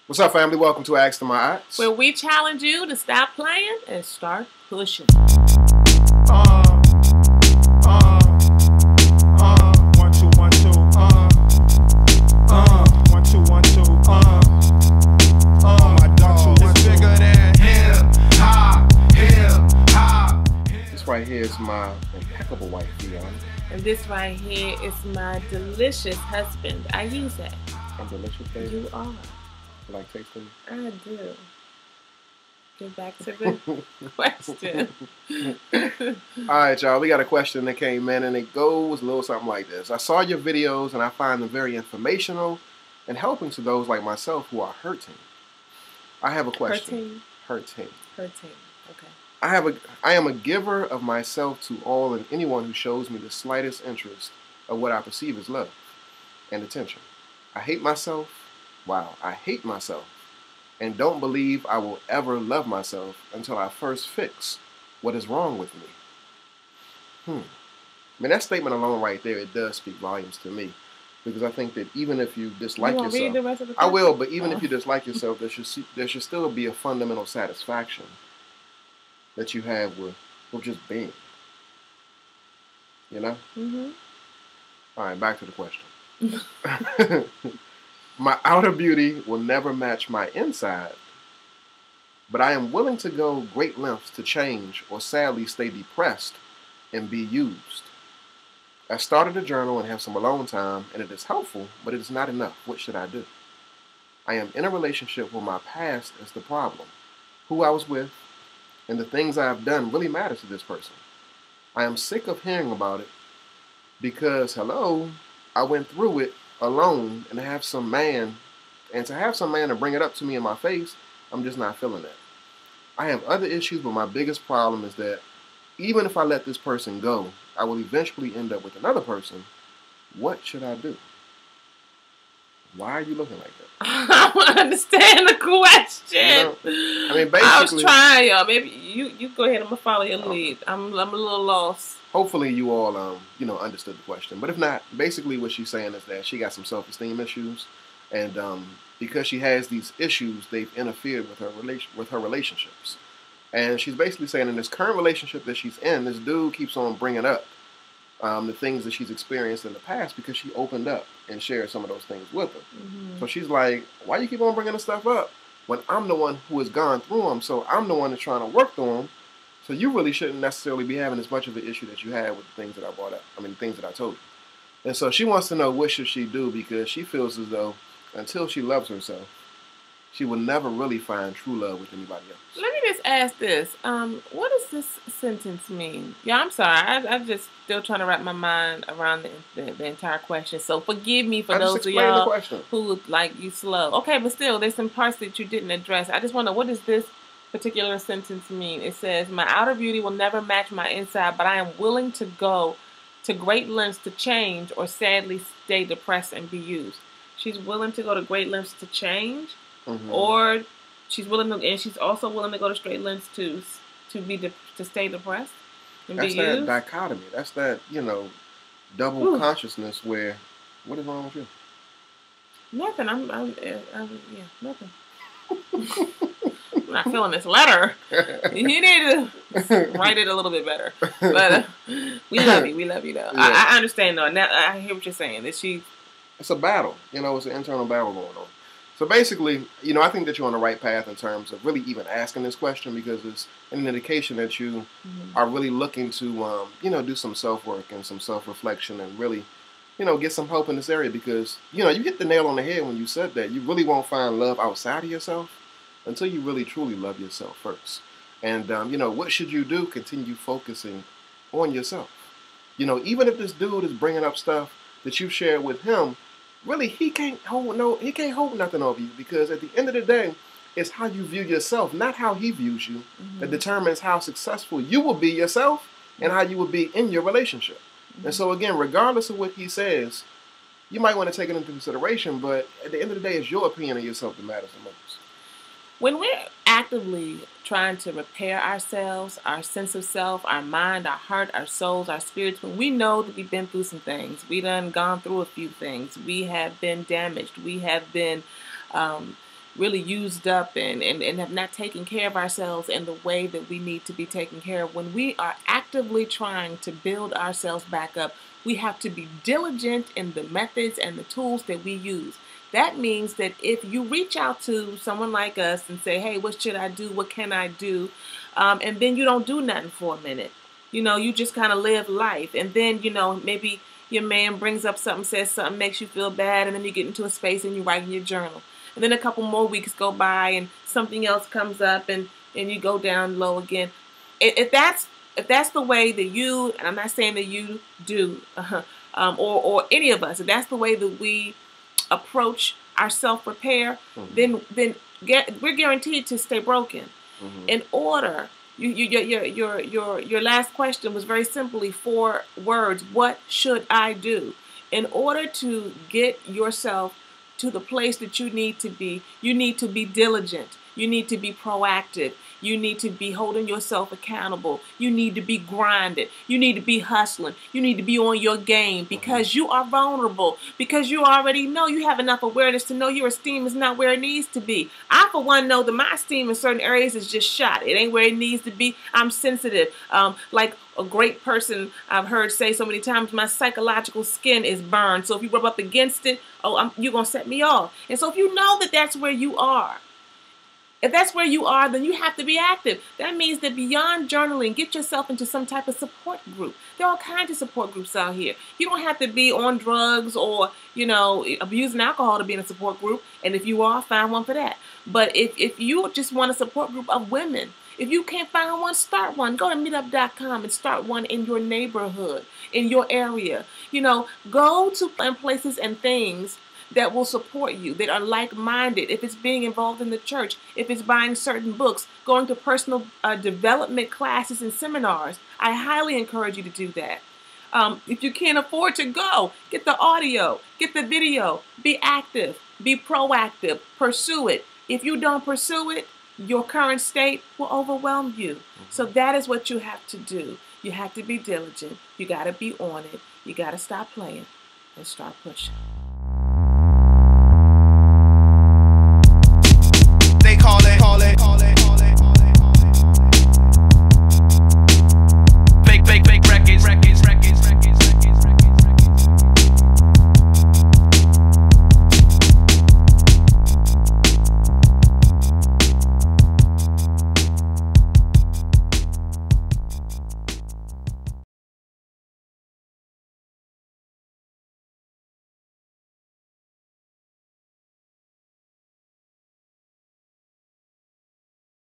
What's up, family? Welcome to Ask to My Ox, where we challenge you to stop playing and start pushing. 1 2 1 2 1 2 1 2 my dog is bigger than hip hop. This right here is my impeccable wife, Dion. And this right here is my delicious husband. I use that. I'm delicious, baby. You are. You like tasting? I do. Get back to the question. Alright, y'all. We got a question that came in, and it goes a little something like this. I saw your videos, and I find them very informational and helping to those like myself who are hurting. I have a question. Hurting. Okay. I am a giver of myself to all and anyone who shows me the slightest interest of what I perceive as love and attention. I hate myself. Wow, I hate myself and don't believe I will ever love myself until I first fix what is wrong with me. I mean, that statement alone right there, it does speak volumes to me, because I think that even if you dislike yourself, read the rest of the I will, but even if you dislike yourself, there should still be a fundamental satisfaction that you have with just being. You know? Mm-hmm. All right, back to the question. My outer beauty will never match my inside, but I am willing to go great lengths to change or sadly stay depressed and be used. I started a journal and have some alone time, and it is helpful, but it is not enough. What should I do? I am in a relationship where my past is the problem. Who I was with and the things I have done really matter to this person. I am sick of hearing about it because, hello, I went through it alone, and to have some man to bring it up to me in my face, I'm just not feeling that. I have other issues, but my biggest problem is that even if I let this person go, I will eventually end up with another person. What should I do? Why are you looking like that? I don't understand the question. You know, I mean, basically, I was trying, y'all. Maybe you go ahead. I'm gonna follow your lead. I'm a little lost. Hopefully you all understood the question, but if not, basically what she's saying is that she got some self-esteem issues, and because she has these issues, they've interfered with her relationships, and she's basically saying in this current relationship that she's in, this dude keeps on bringing up the things that she's experienced in the past because she opened up and shared some of those things with her. So she's like, why you keep on bringing this stuff up when I'm the one who has gone through them? So I'm the one that's trying to work through them. So you really shouldn't necessarily be having as much of an issue that you had with the things that I brought up. I mean, the things that I told you. And so she wants to know, what should she do, because she feels as though until she loves herself, she will never really find true love with anybody else. Let me just ask this. What does this sentence mean? Yeah, I'm sorry. I'm just still trying to wrap my mind around the entire question. So forgive me for those of y'all who like you slow. Okay, but still, there's some parts that you didn't address. I just wonder, what does this particular sentence mean? It says, my outer beauty will never match my inside, but I am willing to go to great lengths to change or sadly stay depressed and be used. She's willing to go to great lengths to change, or she's willing to, and she's also willing to go to great lengths to stay depressed and That's be used. That dichotomy. That's that, double consciousness where, what is wrong with you? Nothing. Yeah, nothing. I'm not feeling this letter. You need to write it a little bit better. But we love you. We love you, though. Yeah. I understand, though. Now I hear what you're saying. It's a battle. It's an internal battle going on. So basically, I think that you're on the right path in terms of really even asking this question, because it's an indication that you are really looking to, do some self-work and some self-reflection and really, get some help in this area, because, you hit the nail on the head when you said that. You really won't find love outside of yourself until you really truly love yourself first. And, what should you do? Continue focusing on yourself. Even if this dude is bringing up stuff that you've shared with him, really, he can't hold nothing over you, because at the end of the day, it's how you view yourself, not how he views you, that determines how successful you will be yourself and how you will be in your relationship. And so again, regardless of what he says, you might want to take it into consideration, but at the end of the day, it's your opinion of yourself that matters the most. When we're actively trying to repair ourselves, our sense of self, our mind, our heart, our souls, our spirits, when we know that we've been through some things, we done gone through a few things, we have been damaged, we have been really used up and have not taken care of ourselves in the way that we need to be taken care of. When we are actively trying to build ourselves back up, we have to be diligent in the methods and the tools that we use. That means that if you reach out to someone like us and say, hey, what should I do? What can I do? And then you don't do nothing for a minute. You know, you just kind of live life. And then, you know, maybe your man brings up something, says something, makes you feel bad, and then you get into a space and you write in your journal. And then a couple more weeks go by and something else comes up and you go down low again. If that's the way that you, and I'm not saying that you do, or any of us, if that's the way that we approach our self-repair, then we're guaranteed to stay broken. In order, your last question was very simply 4 words. What should I do? In order to get yourself to the place that you need to be diligent. You need to be proactive. You need to be holding yourself accountable. You need to be grinded. You need to be hustling. You need to be on your game because you are vulnerable, because you already know you have enough awareness to know your esteem is not where it needs to be. I, for one, know that my esteem in certain areas is just shot. It ain't where it needs to be. I'm sensitive. Like a great person I've heard say so many times, my psychological skin is burned. So if you rub up against it, you're going to set me off. And so if you know that that's where you are, if that's where you are, then you have to be active. That means that beyond journaling, get yourself into some type of support group. There are all kinds of support groups out here. You don't have to be on drugs or, you know, abusing alcohol to be in a support group. And if you are, find one for that. But if you just want a support group of women, if you can't find one, start one. Go to meetup.com and start one in your neighborhood, in your area. You know, go to places and things that will support you, that are like-minded. If it's being involved in the church, if it's buying certain books, going to personal development classes and seminars, I highly encourage you to do that. If you can't afford to go, get the audio, get the video, be active, be proactive, pursue it. If you don't pursue it, your current state will overwhelm you. So that is what you have to do. You have to be diligent. You got to be on it. You got to stop playing and start pushing.